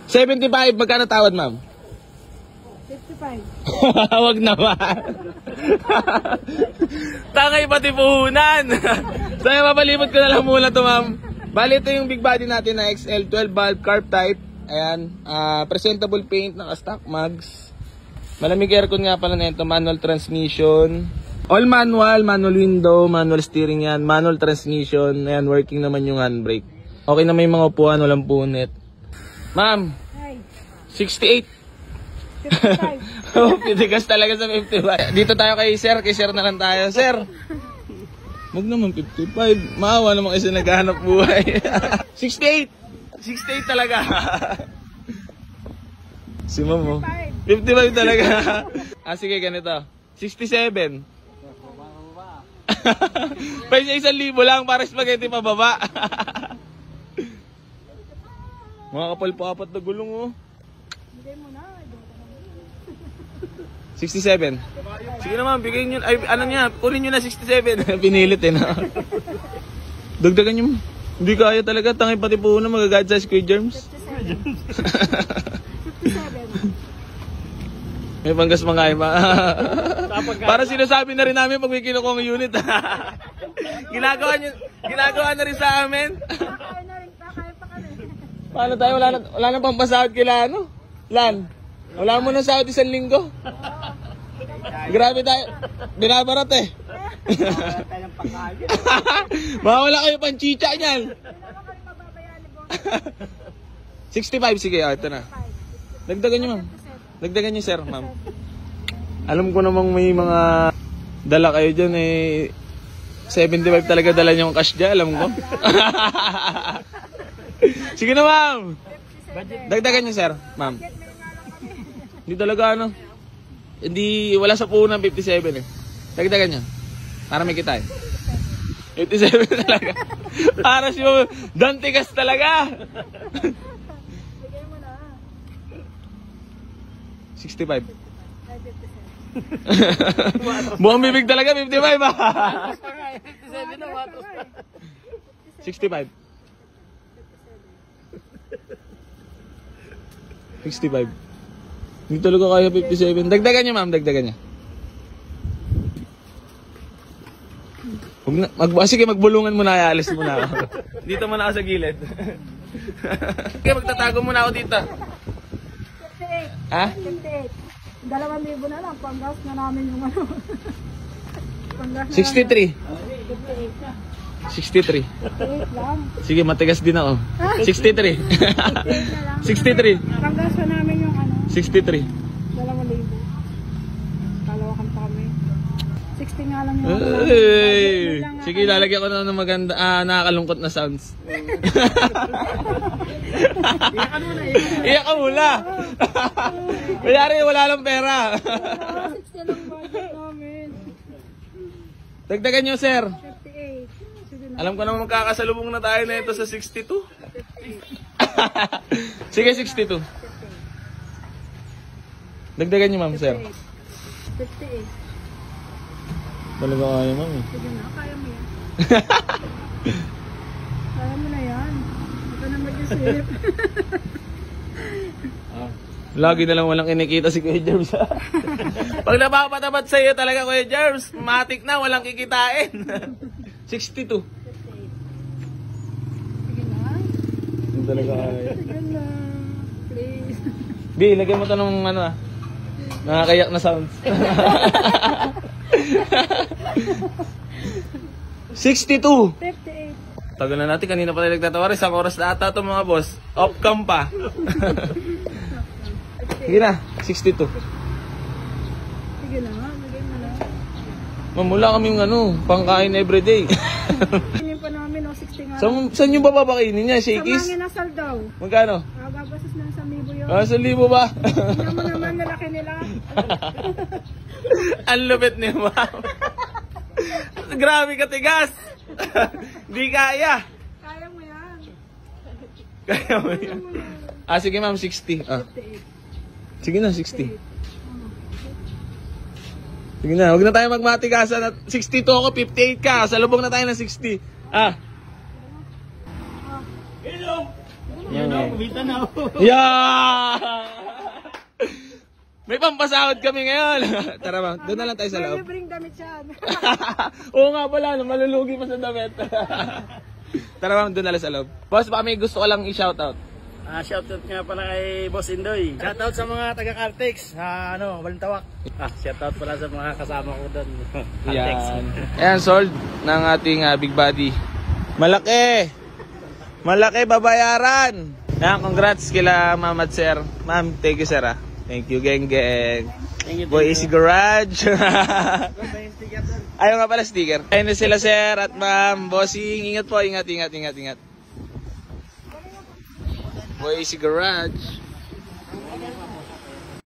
75, magkano tawad, ma'am? 55. Wag naman. Tangay pati puhunan. So, mapalibot ko na lang muna to, ma'am. Bali, ito yung big body natin na XL 12 valve carb type. Ayan, presentable paint, naka-stock mags. Malamig aircon nga pala na ito, manual transmission. All manual, manual window, manual steering yan, manual transmission. Ayan, working naman yung handbrake. Okay na may mga upuan, walang punit. Ma'am, 68. 55. Oh, pitigas talaga sa 55. Dito tayo kay sir na lang tayo. Sir, wag naman 55. Maawa naman kasi naghahanap buhay. 68. 68 talaga. Si ma'am mo. 55 talaga. Sige, ganito. 67. Pa isa 1,000 lang para spaghetti pababa. Mga kapal pa apat na gulong, oh. Bigay mo na. 67. Sige naman, bigay nyo. Ay, ano niya, kunin nyo na 67. Pinilit eh, na. Dagdagan nyo. Hindi kaya talaga. Tangay pati po na magagad sa squid germs. 57. May panggas mga iba. Para sinasabi na rin namin pag may kinukong unit. Ginagawa na rin sa amin. Kaya na rin. Kaya pa kami. Paano tayo? Wala na pang pasahod kila ano? Lan, wala mo na sahod 1 linggo. Grabe tayo. Binabarat eh. Baka wala kayo pang chicha niyan. 65, sige. Ito na. Dagdagan nyo, ma'am. Dagdagan nyo, sir, ma'am. Alam ko namang may mga dala kayo dyan eh. 75 talaga dala nyo yung cash dyan, alam ko. Sige na, ma'am. Dagdagan nyo, sir, ma'am. Hindi talaga ano. Hindi, wala sa puno ng 57 eh. Dagdagan nyo. Para may kita eh. 57 talaga. Para si Dantigas talaga. 65. Buong bibig talaga, 55 ba? 65. 65. Hindi talaga kaya 57. Dagdagan niyo, ma'am, dagdagan niyo. Sige, magbulungan muna, alis muna ako. Dito muna ako sa gilid. Okay, magtatago muna ako dito. 58. Ha? 58. 2,000 na lang. Panggas na namin yung ano. 63. 63. 58 lang. Sige, matigas din ako. 63. 63. Panggas na namin yung ano. 63. 2,000. Kalawakan pa kami. 60 nga lang yung Hey! Sige, lalagyan ko na ng maganda, nakakalungkot na sounds. Iyakan mo na. Iyak ka muna. Kunyari, wala lang pera. 60 lang budget namin. Dagdagan nyo, sir. 58. Sige na. Alam ko naman magkakasalubong na tayo na ito sa 62. Sige, 62. Dagdagan nyo, ma'am, sir. 58. Talaga kaya, ma'am. Sige na, kaya mo yan. Kaya mo na yan. Ito na mag-isip. Lagi na lang walang kinikita si Kuya Jerms. Pag napapatapat sa iyo talaga, Kuya Jerms, matik na, walang kikitain. 62. Sige na. Hindi talaga kaya. Sige na. Please. Bi, lagyan mo ito ng ano nakakayak na sounds. 62. 58. Tagal na natin, kanina pa tayo nagtatawa. Isang oras na ata ito, mga boss. Off-cam pa. Sige na, 62. Sige na, bigay mo na. Mamula kaming pangkain everyday. Kinin pa namin, 60 nga. Saan yung bababakainin niya? Shakies? Sa Manginasal daw. Magkano? Gagastos na sa Mibo yun. 1,000 ba? Tingnan mo naman, nalaki nila. Ang lupit ni ma'am. Grabe katigas. Di kaya. Kaya mo yan. Kaya mo yan. Sige ma'am, 60. 58. Sige na, 60. Sige na, huwag na tayo magmatigasan. 62 ako, 58 ka. Salubong na tayo ng 60. Yun o, kumita na o. Yeah! May pampasahod kami ngayon. Tara ma'am, doon na lang tayo sa loob. Bring damit yan. Oo nga pala, no, malulugi pa sa damit. Tara ma'am, doon na lang sa loob. Boss, baka may gusto ko lang i-shoutout. Shoutout nga pala kay Boss Indoy. Shoutout sa mga taga-Cartex. Balintawak. Shoutout pala sa mga kasama ko doon. Cartex. Yan. Ayan, sold ng ating big body. Malaki! Malaki babayaran! Yan, congrats kila ma'am at sir. Ma'am, thank you sir. Thank you, geng. Thank you. Boy Easy Garage. Ayaw nga pala sticker. Ayun na sila sir at ma'am. Bossing, ingat po. Ingat. Boy Easy Garage.